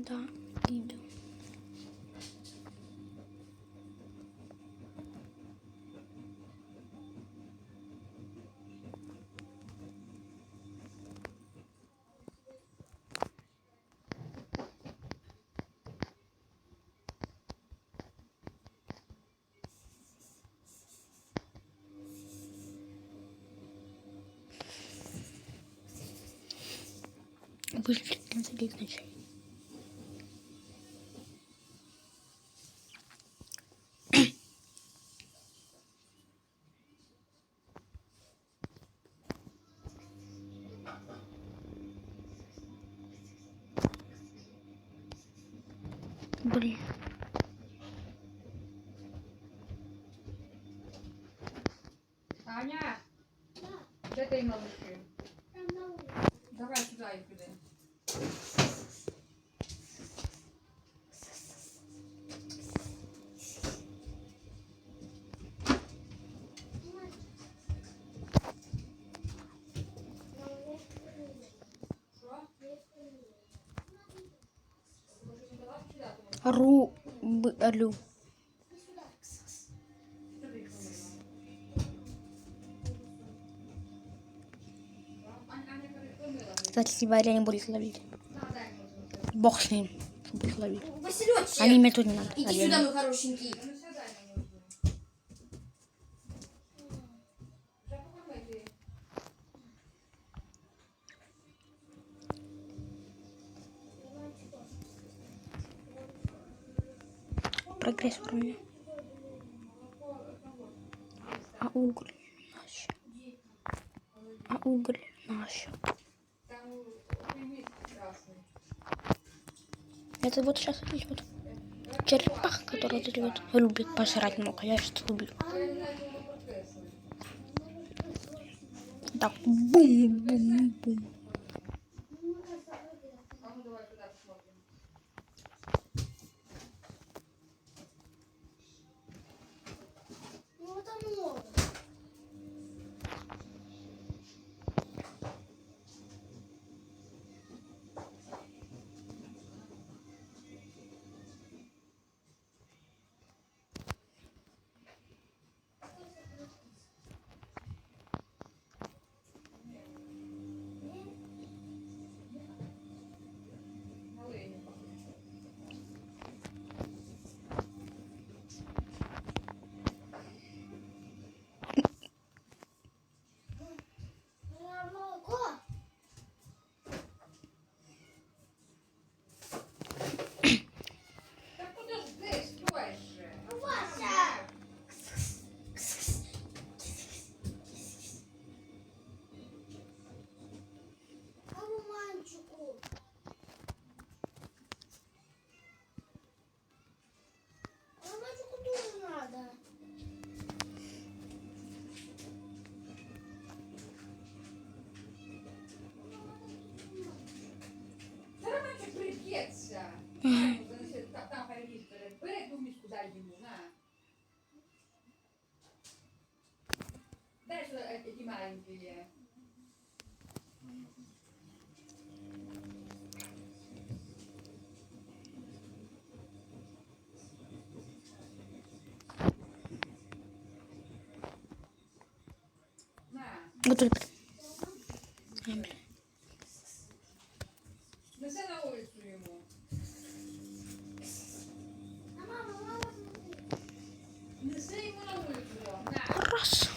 Да, иду. Вышли на таких ночей. Блин. Аня, де ти малыши? Давай сюди їх піди. Рублю. Кстати, если Варя не будет ловить. Бог с ним, что будет ловить. Василёчек, Они мне тут не надо. иди сюда, мой хорошенький. Прогресс уровня. А уголь наш. А уголь наш. Это вот сейчас здесь вот черепаха, которая вот эти вот любит пожрать много. Я сейчас люблю. Так, бум-бум-бум. Ну, это много. Молоко. Та подожди, стой ще. Вася. А мальчику? А мальчику тоже надо. Зараз наче прип'ється. Там хай їсть. Бери ту мішку, дай йому, на. Дай сюди ті маленькі. На, Вот только. А, блин. неси на вулицю йому. А мама, Неси йому на вулицю. На, Раз.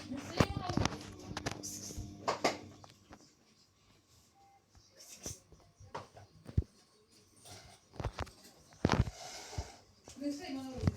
неси йому на вулицю. Неси йому на вулицю.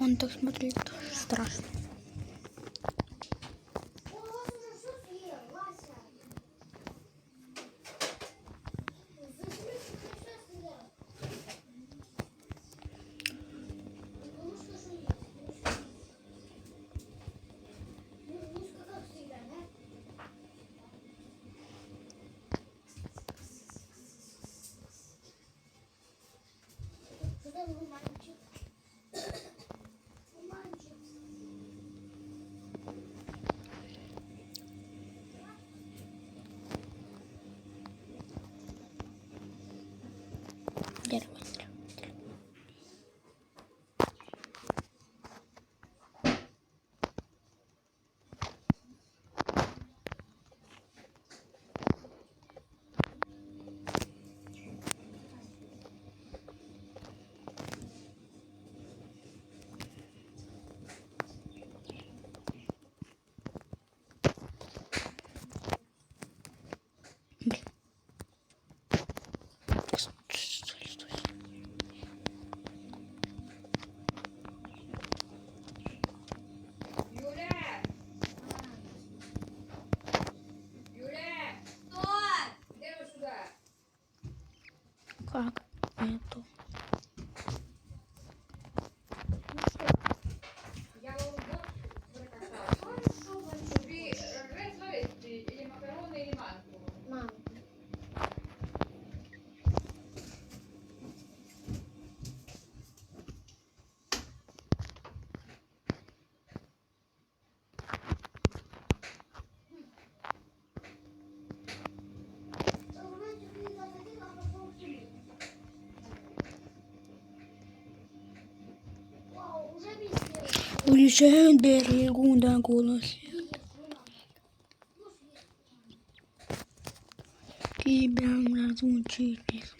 Он так смотрит страшно. он у вас уже все съел, Вася. Зачем ты все съел? Дерево. Юля! Юля! Что? Иди вот сюда. Как это? Я вам борщ прокатала. Хорошо, большой. Тобі рис варити, или макарони, или манку. Мам. Вау, уже везде. Уезжаю к берегу на голос. Тебя разучились.